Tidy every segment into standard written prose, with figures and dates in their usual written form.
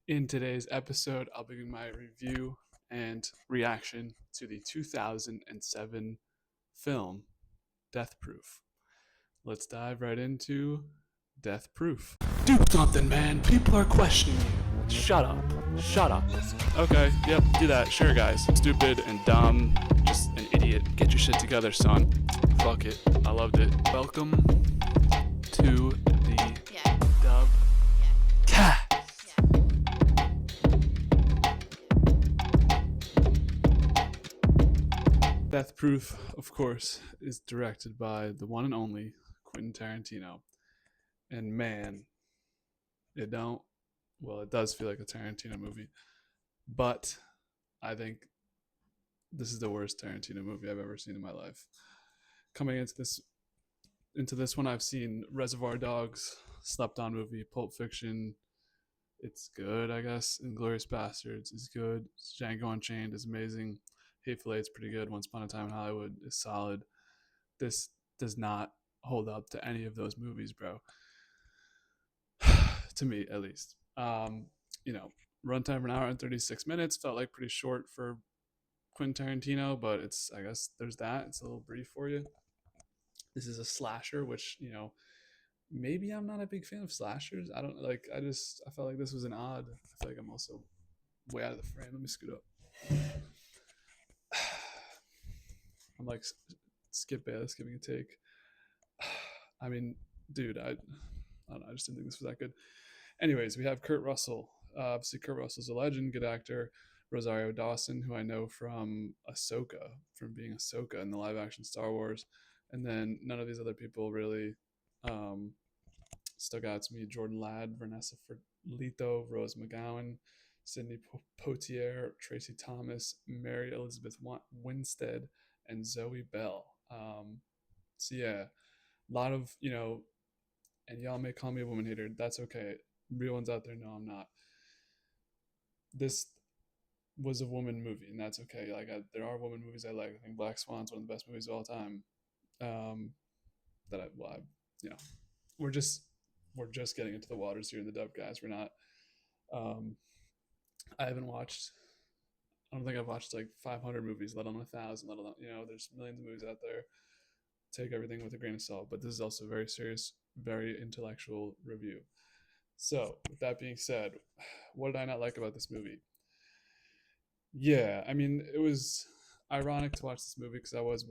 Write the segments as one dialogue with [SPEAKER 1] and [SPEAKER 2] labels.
[SPEAKER 1] In today's episode, I'll be giving my review and reaction to the 2007 film Death Proof. Let's dive right into Death Proof. Do something, man. People are questioning you. Shut up. Shut up. Okay, yep, do that. Sure, guys. Stupid and dumb. Just an idiot. Get your shit together, son. Fuck it. I loved it. Welcome to the DubCast. Death Proof, of course, is directed by the one and only Quentin Tarantino. And man, it don't, well, it does feel like a Tarantino movie. But I think this is the worst Tarantino movie I've ever seen in my life. Coming into this one, I've seen Reservoir Dogs, Slept On movie, Pulp Fiction. It's good, I guess. Inglorious Bastards is good. Django Unchained is amazing. Hateful Eight's pretty good. Once Upon a Time in Hollywood is solid. This does not hold up to any of those movies, bro. To me, at least. You know, runtime for an hour and 36 minutes felt like pretty short for Quentin Tarantino, but it's, I guess there's that. It's a little brief for you. This is a slasher, which, maybe I'm not a big fan of slashers. I don't like, I felt like this was an odd. I feel like I'm also way out of the frame. Let me scoot up. I'm like Skip Bayless giving a take. I mean, dude, I don't know. I just didn't think this was that good. Anyways, we have Kurt Russell. Obviously, Kurt Russell's a legend, good actor. Rosario Dawson, who I know from Ahsoka, from being Ahsoka in the live action Star Wars. And then none of these other people really um, stuck out to me. Jordan Ladd, Vanessa Ferlito, Rose McGowan, Sidney Poitier, Tracy Thomas, Mary Elizabeth Winstead, and Zoe Bell. So yeah, a lot of, and y'all may call me a woman hater. That's okay. Real ones out there know I'm not. This was a woman movie, and that's okay. There are woman movies I like. I think Black Swan's one of the best movies of all time. Um, that I, well, I, you know, we're just we're just getting into the waters here in the dub, guys. We're not. Um, I haven't watched. I don't think I've watched like 500 movies, let alone 1,000. Let alone, there's millions of movies out there. Take everything with a grain of salt. But this is also a very serious, very intellectual review. So, with that being said, what did I not like about this movie? Yeah, I mean, it was ironic to watch this movie because I was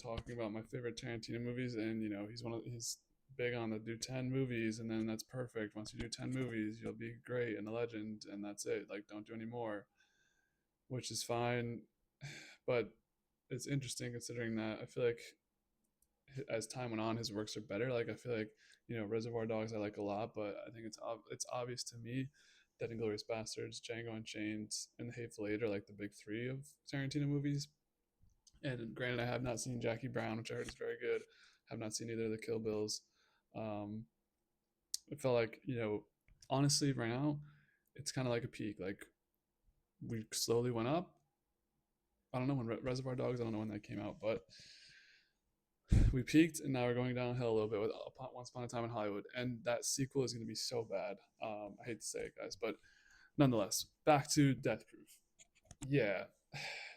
[SPEAKER 1] talking about my favorite Tarantino movies, and he's big on the do 10 movies, and then that's perfect. Once you do 10 movies, you'll be great and a legend, and that's it. Like, don't do any more, which is fine, but it's interesting considering that I feel like as time went on, his works are better. Like I feel like Reservoir Dogs I like a lot, but I think it's obvious to me that Inglorious Bastards, Django Unchained, and The Hateful Eight are like the big three of Tarantino movies. And granted, I have not seen Jackie Brown, which I heard is very good. Have not seen either of the Kill Bills. Um, it felt like honestly, right now, it's kind of like a peak. Like we slowly went up. I don't know when Reservoir Dogs. I don't know when that came out, but we peaked and now we're going downhill a little bit with Once Upon a Time in Hollywood, and that sequel is going to be so bad. I hate to say it, guys, but nonetheless, back to Death Proof. Yeah,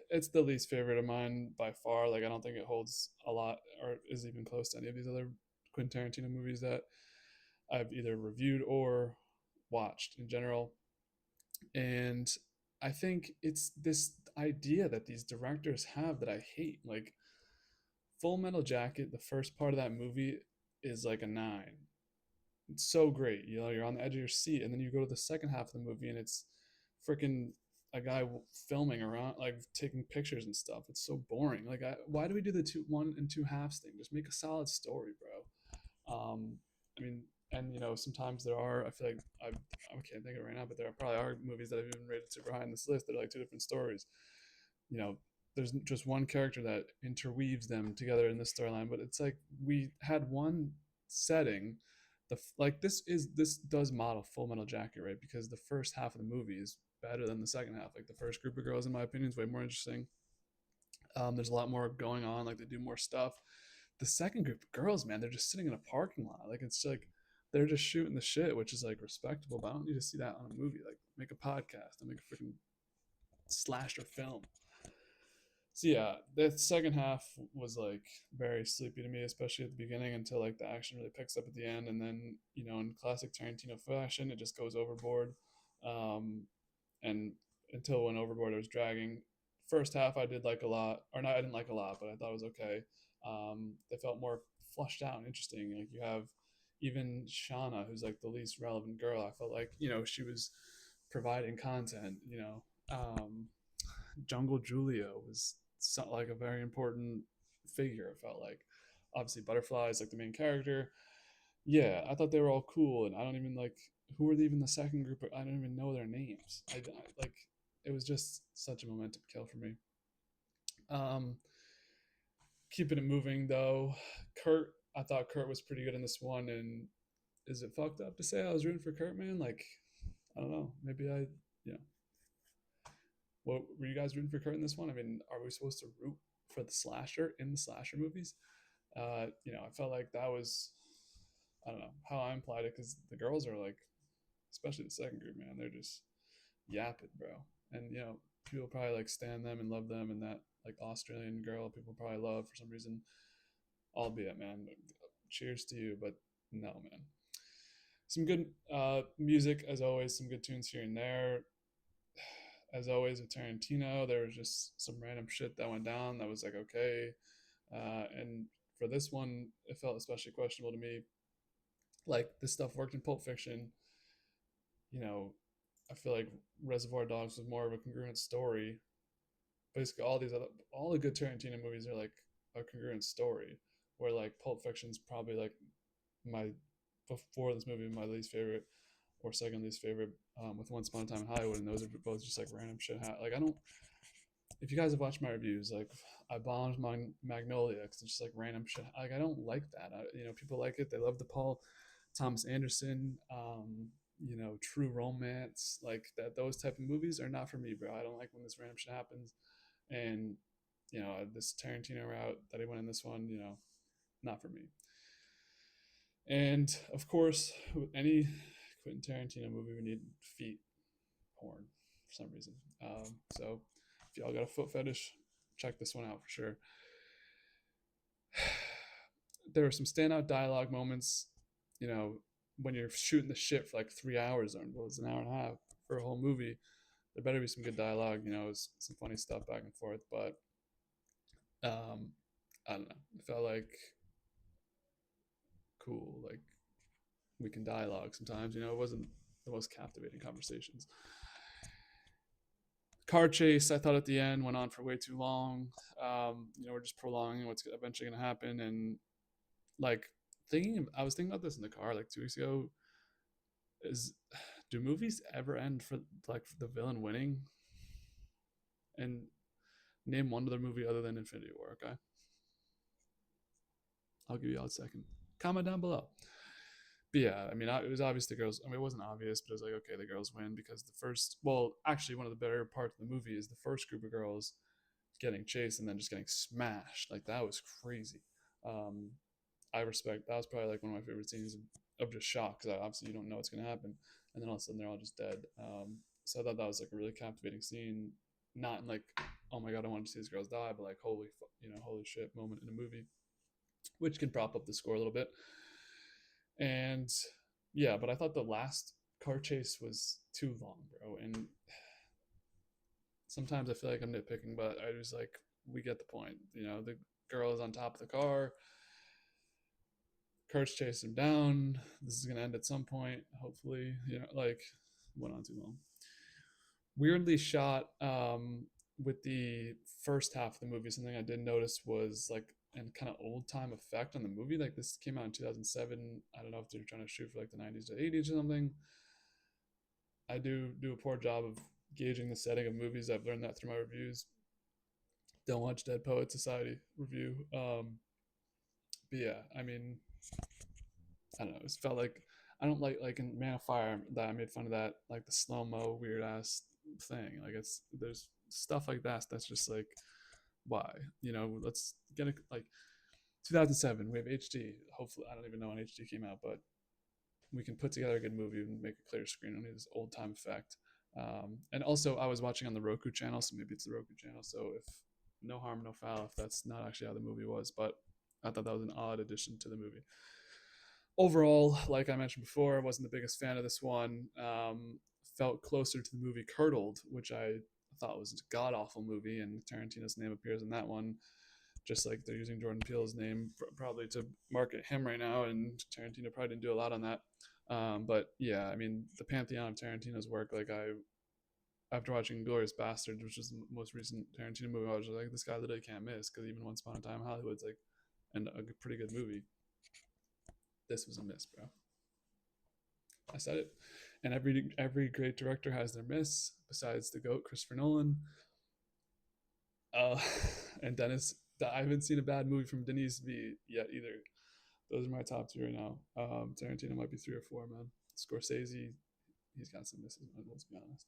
[SPEAKER 1] it's the least favorite of mine by far. Like I don't think it holds a lot or is even close to any of these other Quentin Tarantino movies that I've either reviewed or watched in general. And I think it's this idea that these directors have that I hate. Like Full Metal Jacket, the first part of that movie is like a 9. It's so great. You're on the edge of your seat, and then you go to the second half of the movie, and it's freaking a guy filming around, like taking pictures and stuff. It's so boring. Like, why do we do the one and two halves thing? Just make a solid story, bro. I mean, and sometimes there are. I feel like I can't think of it right now, but there probably are movies that have even rated super high on this list that are like two different stories. You know, there's just one character that interweaves them together in this storyline, but it's like we had one setting. This does model Full Metal Jacket, right? Because the first half of the movie is better than the second half. Like the first group of girls, in my opinion, is way more interesting. There's a lot more going on. Like they do more stuff. The second group of girls, man, they're just sitting in a parking lot. Like it's like they're just shooting the shit, which is like respectable. But I don't need to see that on a movie. Like, make a podcast and make a freaking slasher film. So yeah, the second half was like very sleepy to me, especially at the beginning until like the action really picks up at the end, and then in classic Tarantino fashion, it just goes overboard. Um, and until it went overboard, it was dragging. First half I did like a lot, or not, I didn't like a lot, but I thought it was okay. They felt more flushed out and interesting. Like you have even Shauna, who's like the least relevant girl. I felt like she was providing content. Jungle Julia was like a very important figure. It felt like obviously Butterfly is like the main character. Yeah, I thought they were all cool, and I don't even like who were even the second group. I don't even know their names. Like it was just such a momentum kill for me. Um, Keeping it moving though, Kurt. I thought Kurt was pretty good in this one, and is it fucked up to say I was rooting for Kurt, man? Like I don't know. Maybe yeah. What were you guys rooting for Kurt in this one? I mean, are we supposed to root for the slasher in the slasher movies? I felt like that was, I don't know how I implied it because the girls are like, especially the second group, man, they're just yapping, bro. And people probably like stand them and love them, and that like Australian girl people probably love for some reason. Albeit, man, cheers to you, but no, man. Some good music as always, some good tunes here and there. As always with Tarantino, there was just some random shit that went down that was like okay. And for this one, it felt especially questionable to me. Like this stuff worked in Pulp Fiction. You know, I feel like Reservoir Dogs was more of a congruent story. Basically, all the good Tarantino movies are like a congruent story. Where like Pulp Fiction's probably like my before this movie my least favorite or second least favorite, with Once Upon a Time in Hollywood, and those are both just like random shit. Like I don't. If you guys have watched my reviews, like I bombed Magnolia because it's just like random shit. Like I don't like that. People like it. They love the Paul Thomas Anderson, True Romance, like that. Those type of movies are not for me, bro. I don't like when this random shit happens, and this Tarantino route that he went in this one, not for me. And of course, with any Quentin Tarantino movie, we need feet porn for some reason. So if y'all got a foot fetish, check this one out for sure. There were some standout dialogue moments, when you're shooting the shit for like 3 hours, or well, it's an hour and a half for a whole movie. There better be some good dialogue, some funny stuff back and forth. But I don't know. It felt like cool. Like we can dialogue sometimes. It wasn't the most captivating conversations. Car chase, I thought at the end went on for way too long. We're just prolonging what's eventually going to happen. And like I was thinking about this in the car like 2 weeks ago. Do movies ever end for like the villain winning? And name one other movie other than Infinity War. Okay, I'll give you all a second. Comment down below. But yeah, I mean, it was obvious the girls. I mean, it wasn't obvious, but it was like, okay, the girls win because actually, one of the better parts of the movie is the first group of girls getting chased and then just getting smashed. Like that was crazy. Um, I respect. That was probably like one of my favorite scenes of just shock because obviously you don't know what's gonna happen, and then all of a sudden they're all just dead. So I thought that was like a really captivating scene. Not in like, oh my god, I want to see these girls die, but like holy shit moment in a movie, which can prop up the score a little bit. And yeah, but I thought the last car chase was too long, bro. And sometimes I feel like I'm nitpicking, but I was like, we get the point. The girl is on top of the car. Kurt's chasing him down. This is gonna end at some point, hopefully. Like went on too long. Weirdly shot. With the first half of the movie, something I did notice was like and kind of old time effect on the movie. Like this came out in 2007. I don't know if they're trying to shoot for like the 90s to 80s or something. I do a poor job of gauging the setting of movies. I've learned that through my reviews. Don't watch Dead Poet Society review. But yeah, I mean, I don't know. It felt like I don't like in Man of Fire that I made fun of that like the slow mo weird ass thing. Like there's stuff like that that's just like why let's get it like 2007 we have HD. Hopefully I don't even know when HD came out, but we can put together a good movie and make a clear screen. On his old time effect. And also, I was watching on the Roku channel, so maybe it's the Roku channel. So if no harm, no foul, if that's not actually how the movie was, but I thought that was an odd addition to the movie. Overall, like I mentioned before, I wasn't the biggest fan of this one. Felt closer to the movie Curdled, which I thought was a god awful movie, and Tarantino's name appears in that one. Just like they're using Jordan Peele's name probably to market him right now, and Tarantino probably didn't do a lot on that. But yeah, I mean, the pantheon of Tarantino's work, like after watching Glorious Bastards, which is the most recent Tarantino movie, I was like, this guy literally can't miss, because even Once Upon a Time in Hollywood's like a pretty good movie. This was a miss, bro. I said it. And every great director has their miss, besides the GOAT, Christopher Nolan. Uh, and Dennis, I haven't seen a bad movie from Denis V yet either. Those are my top two right now. Tarantino might be 3 or 4, man. Scorsese, he's got some misses, man, let's be honest.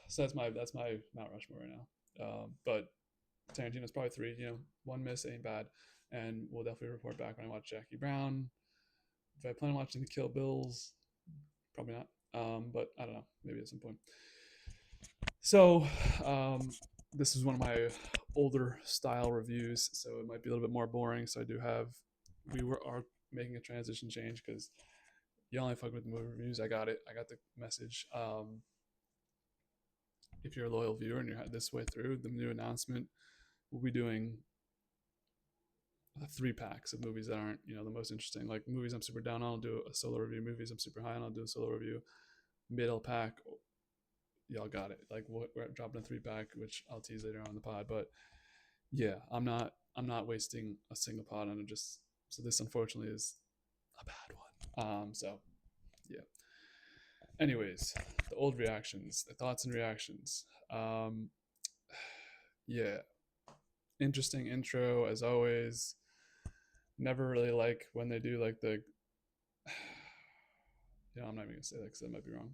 [SPEAKER 1] So that's my Mount Rushmore right now. But Tarantino's probably 3. One miss ain't bad, and we'll definitely report back when I watch Jackie Brown. If I plan on watching the Kill Bills, probably not. But I don't know, maybe at some point. So this is one of my older style reviews, so it might be a little bit more boring. So we are making a transition change because you only fuck with the movie reviews. I got it. I got the message. If you're a loyal viewer and you're this way through, the new announcement, we'll be doing 3 packs of movies that aren't, the most interesting. Like movies I'm super down on, I'll do a solo review. Movies I'm super high on, I'll do a solo review. Middle pack, y'all got it. Like we're dropping a 3 pack, which I'll tease later on the pod. But yeah, I'm not wasting a single pod on it. So this unfortunately is a bad one. So yeah. Anyways, the old reactions, the thoughts and reactions. Yeah, interesting intro as always. Never really like when they do like the. I'm not even gonna say that because that might be wrong.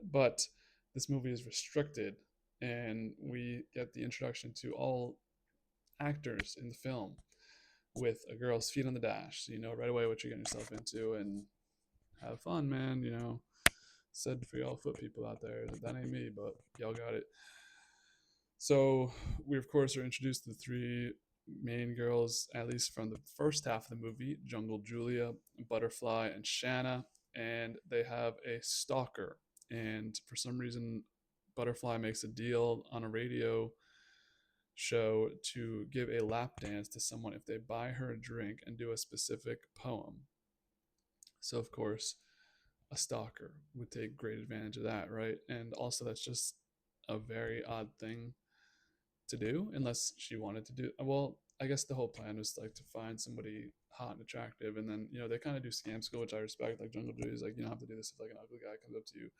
[SPEAKER 1] But this movie is restricted, and we get the introduction to all actors in the film with a girl's feet on the dash. So you know right away what you're getting yourself into, and have fun, man. Said for y'all foot people out there, that ain't me, but y'all got it. So we of course are introduced to the 3 main girls, at least from the first half of the movie: Jungle Julia, Butterfly, and Shanna. And they have a stalker. And for some reason, Butterfly makes a deal on a radio show to give a lap dance to someone if they buy her a drink and do a specific poem. So of course, a stalker would take great advantage of that, right? And also, that's just a very odd thing to do, unless she wanted to do. Well, I guess the whole plan was like to find somebody hot and attractive, and then they kind of do scam school, which I respect. Like Jungle Judy is like, you don't have to do this if like an ugly guy comes up to you.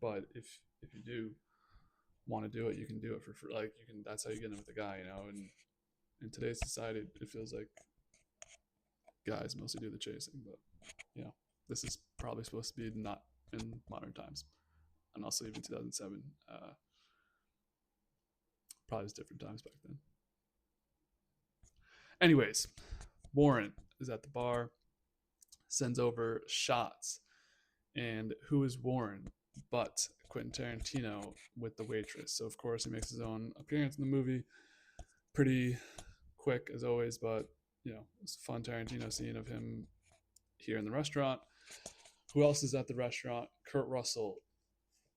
[SPEAKER 1] But if you do want to do it, you can do it for free. Like you can. That's how you get in with the guy, And in today's society, it feels like guys mostly do the chasing, but this is probably supposed to be not in modern times, and also even 2007. Probably was different times back then. Anyways, Warren is at the bar, sends over shots, and who is Warren but Quentin Tarantino with the waitress? So of course he makes his own appearance in the movie, pretty quick as always, but it's a fun Tarantino scene of him here in the restaurant. Who else is at the restaurant? Kurt Russell,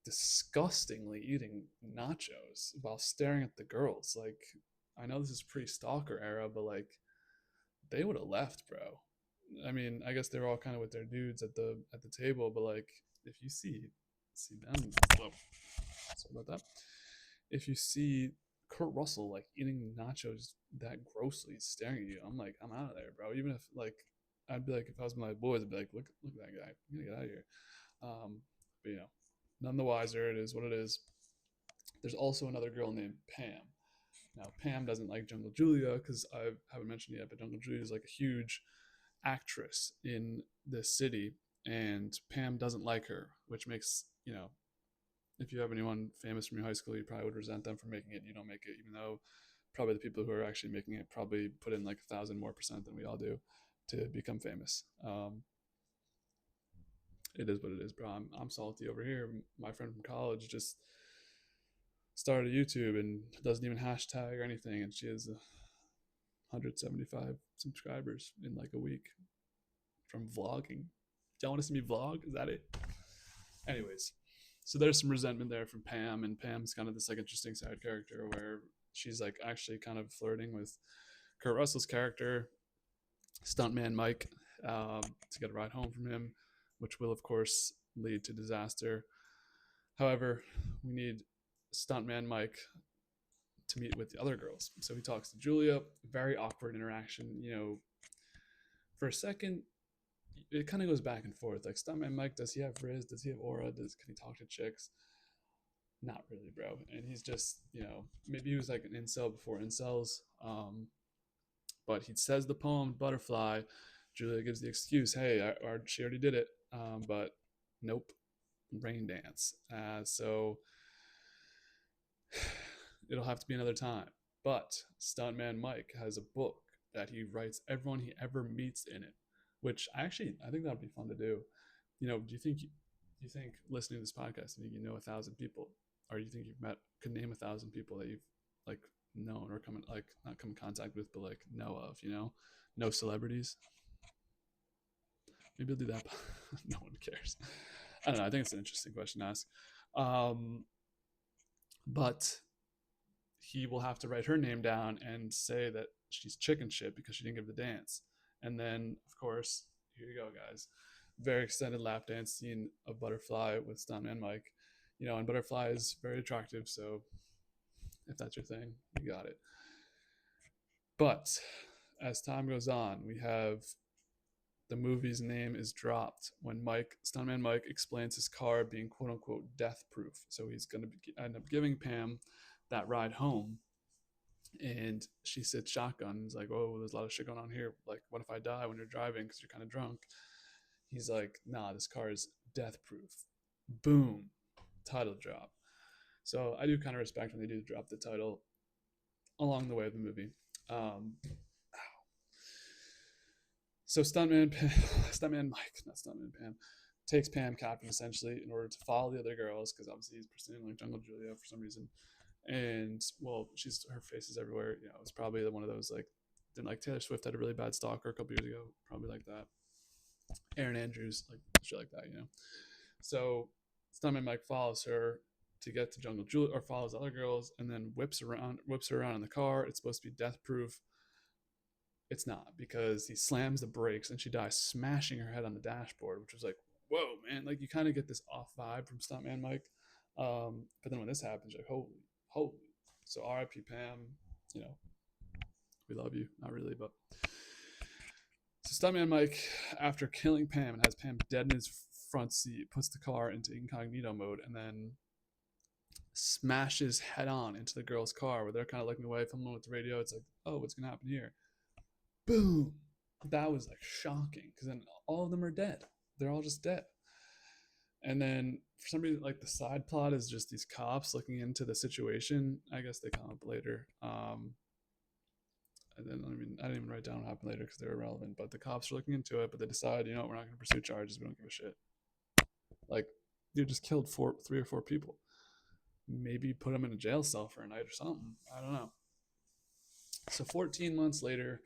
[SPEAKER 1] disgustingly eating nachos while staring at the girls. Like, I know this is pre-stalker era, but like, they would have left, bro. I mean, I guess they were all kind of with their dudes at the table, but like, if you see them, sorry about that. If you see Kurt Russell like eating nachos that grossly, staring at you, I'm like, I'm out of there, bro. Even if like, I'd be like, if I was with my boys, I'd be like, look at that guy. I'm gonna get out of here. But none the wiser. It is what it is. There's also another girl named Pam. Now, Pam doesn't like Jungle Julia because I haven't mentioned it yet, but Jungle Julia is like a huge actress in this city, and Pam doesn't like her, which makes, if you have anyone famous from your high school, you probably would resent them for making it. You don't make it, even though probably the people who are actually making it probably put in like 1,000 more percent than we all do. to become famous. It is what it is, bro. I'm salty over here. My friend from college just started a YouTube and doesn't even hashtag or anything, and she has 175 subscribers in like a week from vlogging. Y'all want to see me vlog? Is that it? Anyways, so there's some resentment there from Pam, and Pam's kind of this like interesting side character where she's like actually kind of flirting with Kurt Russell's character, stuntman Mike, to get a ride home from him, which will of course lead to disaster. However, we need stuntman Mike to meet with the other girls. So he talks to Julia. Very awkward interaction. You know, for a second, it kind of goes back and forth. Like stuntman Mike, does he have Riz? Does he have aura? Can he talk to chicks? Not really, bro. And he's just, you know, maybe he was like an incel before incels. But he says the poem Butterfly. Julia gives the excuse, hey, she already did it. But nope, rain dance. So it'll have to be another time. But Stuntman Mike has a book that he writes everyone he ever meets in it, which I think that'd be fun to do. You know, do you think listening to this podcast, you know 1,000 people, or do you think you've met could name 1,000 people that you've like known or come in, like not come in contact with, but like know of, you know, no celebrities. Maybe I'll do that. No one cares. I don't know. I think it's an interesting question to ask. Um, but he will have to write her name down and say that she's chicken shit because she didn't give the dance. And then, of course, here you go, guys. Very extended lap dance scene of Butterfly with Stuntman Mike. You know, and Butterfly is very attractive, so if that's your thing, you got it. But as time goes on, we have the movie's name is dropped when Stuntman Mike, explains his car being quote unquote death proof. So he's going to end up giving Pam that ride home. And she sits shotgun. He's like, oh, there's a lot of shit going on here. Like, what if I die when you're driving because you're kind of drunk? He's like, nah, this car is death proof. Boom. Title drop. So I do kind of respect when they do drop the title along the way of the movie. So Stuntman Mike, not Stuntman Pam, takes Pam captive essentially in order to follow the other girls because obviously he's pursuing like Jungle Julia for some reason. And well, her face is everywhere. You know, it's probably one of those like, then like Taylor Swift had a really bad stalker a couple years ago, probably like that. Aaron Andrews, like shit like that, you know. So Stuntman Mike follows her to get to Jungle Julia, or follows other girls, and then whips her around in the car. It's supposed to be death proof. It's not, because he slams the brakes and she dies smashing her head on the dashboard, which was like, whoa, man. Like, you kind of get this off vibe from Stuntman Mike. But then when this happens, you're like, holy. So RIP Pam, you know, we love you. Not really, but. So Stuntman Mike, after killing Pam and has Pam dead in his front seat, puts the car into incognito mode and then smashes head on into the girl's car where they're kind of looking away, filming with the radio. It's like, oh, what's going to happen here? Boom. That was like shocking because then all of them are dead. They're all just dead. And then for some reason, like the side plot is just these cops looking into the situation. I guess they come up later. And then I didn't even write down what happened later because they were irrelevant. But the cops are looking into it, but they decide, you know, we're not going to pursue charges. We don't give a shit. Like, you just killed 3 or 4 people. Maybe put them in a jail cell for a night or something. I don't know. So 14 months later,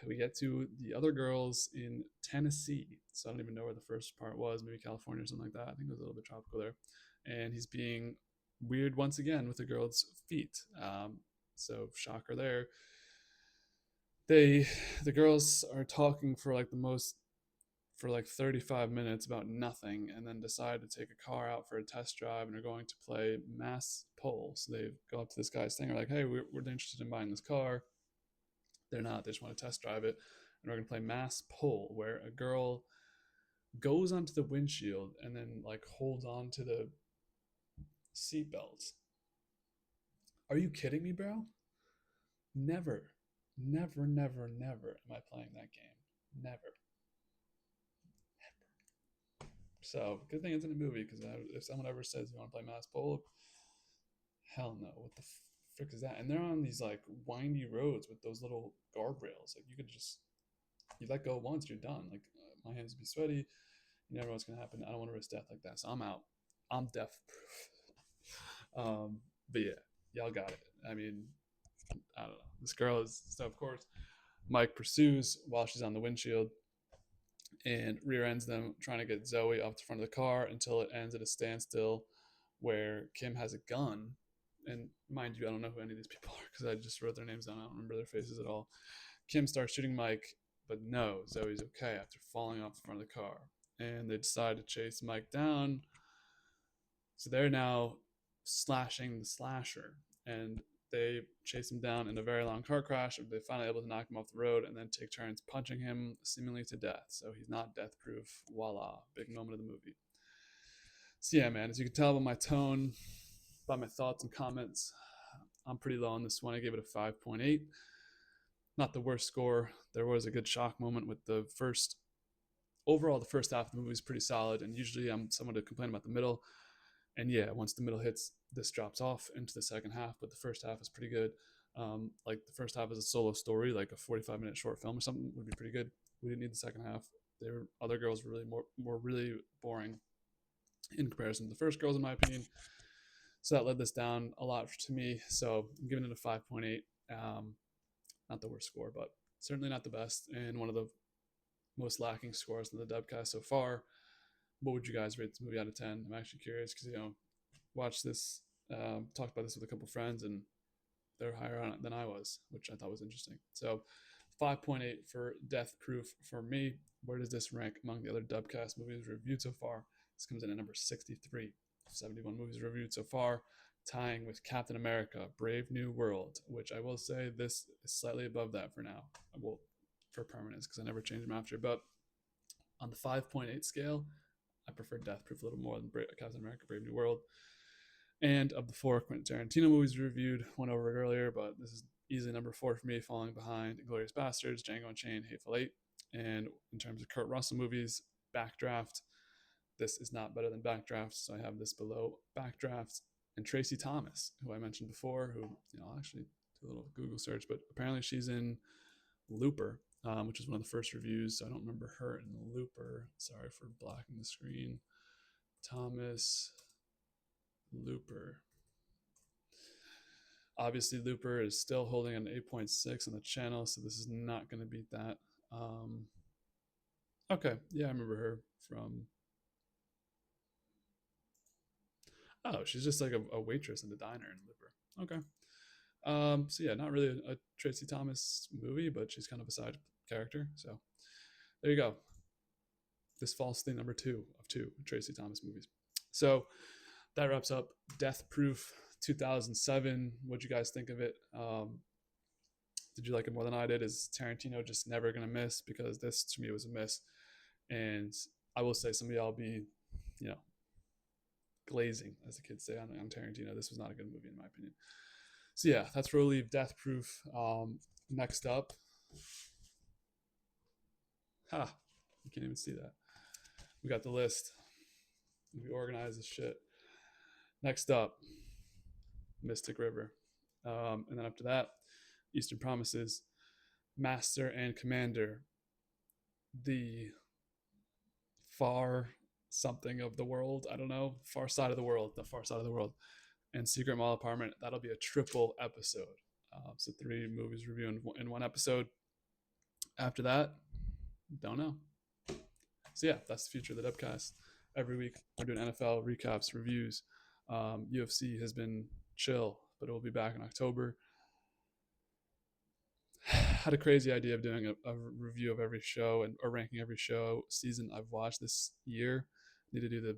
[SPEAKER 1] we get to the other girls in Tennessee. So I don't even know where the first part was, maybe California or something like that. I think it was a little bit tropical there. And he's being weird once again with the girl's feet. So shocker there. The girls are talking for like 35 minutes about nothing, and then decide to take a car out for a test drive and are going to play mass pull. So they go up to this guy's thing, are like, hey, we're interested in buying this car. They're not. They just want to test drive it. And we're going to play mass pull, where a girl goes onto the windshield and then like holds on to the seatbelt. Are you kidding me, bro? Never, never, never, never am I playing that game. Never. So good thing it's in a movie, because if someone ever says you want to play mass pull, hell no. What the frick is that? And they're on these like windy roads with those little guardrails. Like, you could just You let go once, you're done. Like my hands would be sweaty. You never know what's gonna happen. I don't want to risk death like that, so I'm out. I'm death proof. But yeah, y'all got it. I mean, I don't know. This girl is so of course Mike pursues while she's on the windshield and rear ends them, trying to get Zoe off the front of the car until it ends at a standstill where Kim has a gun. And mind you, I don't know who any of these people are because I just wrote their names down. I don't remember their faces at all. Kim starts shooting Mike, but no, Zoe's okay after falling off the front of the car. And they decide to chase Mike down. So they're now slashing the slasher. And they chase him down in a very long car crash. They're finally able to knock him off the road and then take turns punching him seemingly to death. So he's not death proof. Voila. Big moment of the movie. So yeah, man, as you can tell by my tone, by my thoughts and comments, I'm pretty low on this one. I gave it a 5.8. Not the worst score. There was a good shock moment with the first. Overall, the first half of the movie is pretty solid, and usually I'm someone to complain about the middle. And yeah, once the middle hits, this drops off into the second half. But the first half is pretty good. Like the first half is a solo story, like a 45-minute short film or something would be pretty good. We didn't need the second half. There were other girls were really more really boring in comparison to the first girls, in my opinion. So that led this down a lot to me. So I'm giving it a 5.8. Not the worst score, but certainly not the best, and one of the most lacking scores in the DubCast so far. What would you guys rate this movie out of 10? I'm actually curious because, watched this, talked about this with a couple friends, and they're higher on it than I was, which I thought was interesting. So 5.8 for Death Proof for me. Where does this rank among the other Dubcast movies reviewed so far? This comes in at number 63. 71 movies reviewed so far, tying with Captain America, Brave New World, which I will say this is slightly above that for now. Well, for permanence, because I never changed them after. But on the 5.8 scale, I prefer Death Proof a little more than Captain America, Brave New World. And of the 4 Quentin Tarantino movies reviewed, went over it earlier, but this is easily number 4 for me, falling behind Inglourious Basterds, Django Unchained, Hateful Eight. And in terms of Kurt Russell movies, Backdraft, this is not better than Backdraft, so I have this below Backdraft. And Tracy Thomas, who I mentioned before, who, I'll actually do a little Google search, but apparently she's in Looper, which is one of the first reviews. So I don't remember her in Looper. Sorry for blocking the screen. Thomas Looper. Obviously, Looper is still holding an 8.6 on the channel, so this is not going to beat that. Okay, yeah, I remember her from. Oh, she's just like a waitress in the diner in Looper. Okay. So yeah, not really a Tracy Thomas movie, but she's kind of a side character. So there you go. This falls to number 2 of 2 Tracy Thomas movies. So that wraps up Death Proof 2007. What'd you guys think of it? Did you like it more than I did? Is Tarantino just never gonna miss? Because this to me was a miss. And I will say some of y'all be, glazing, as the kids say on Tarantino. This was not a good movie in my opinion. So yeah, that's where we'll leave Death Proof. Next up, you can't even see that. We got the list. We organize this shit. Next up, Mystic River. And then after that, Eastern Promises, Master and Commander, the far something of the world. I don't know. Far side of the world. The far side of the world. And Secret Mall Apartment. That'll be a triple episode. So 3 movies review in one episode. After that, don't know. So yeah, that's the future of the Dubcast. Every week we're doing NFL recaps, reviews. UFC has been chill, but it will be back in October. Had a crazy idea of doing a review of every show and or ranking every show season I've watched this year. Need to do the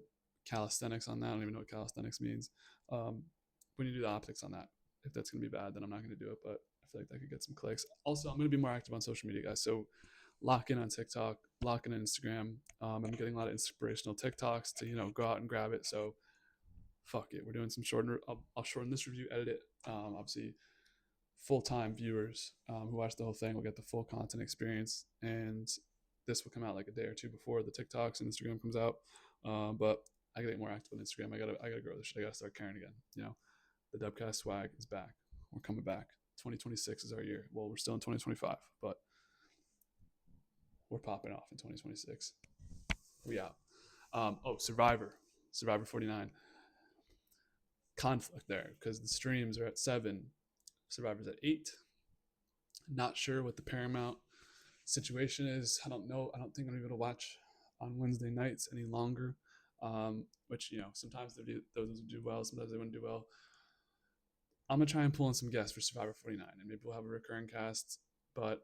[SPEAKER 1] calisthenics on that. I don't even know what calisthenics means. We need to do the optics on that. If that's gonna be bad, then I'm not gonna do it. But I feel like that could get some clicks. Also, I'm gonna be more active on social media, guys. So lock in on TikTok, lock in on Instagram. I'm getting a lot of inspirational TikToks to go out and grab it. So fuck it, we're doing some shorten. I'll shorten this review, edit it. Obviously, full-time viewers who watch the whole thing will get the full content experience, and this will come out like a day or two before the TikToks and Instagram comes out. But I gotta get more active on Instagram. I gotta grow this shit. I gotta start caring again. The Dubcast swag is back. We're coming back. 2026 is our year. Well, we're still in 2025, but we're popping off in 2026. We out. Survivor 49. Conflict there because the streams are at 7, Survivor's at 8. Not sure what the Paramount situation is. I don't know. I don't think I'm able to watch on Wednesday nights any longer. Which sometimes those do well, sometimes they wouldn't do well. I'm gonna try and pull in some guests for Survivor 49, and maybe we'll have a recurring cast. But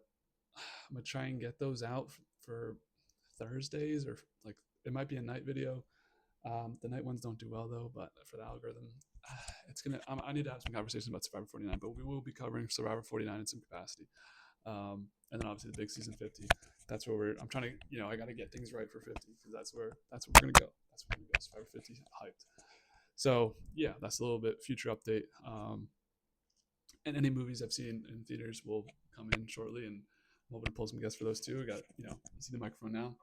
[SPEAKER 1] I'm gonna try and get those out for Thursdays, or like it might be a night video. The night ones don't do well though, but for the algorithm, it's gonna. I need to have some conversations about Survivor 49, but we will be covering Survivor 49 in some capacity. And then obviously the big season 50. That's where I'm trying to, I got to get things right for 50 because that's where we're gonna go. That's where we're gonna go. Survivor 50 hyped. So yeah, that's a little bit future update. And any movies I've seen in theaters will come in shortly, and I'm hoping to pull some guests for those too. We got, you see the microphone now.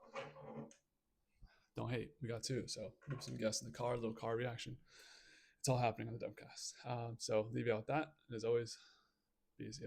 [SPEAKER 1] Don't hate. We got two. So maybe some guests in the car, a little car reaction. It's all happening on the DubCast. So leave you out with that. And as always, be easy.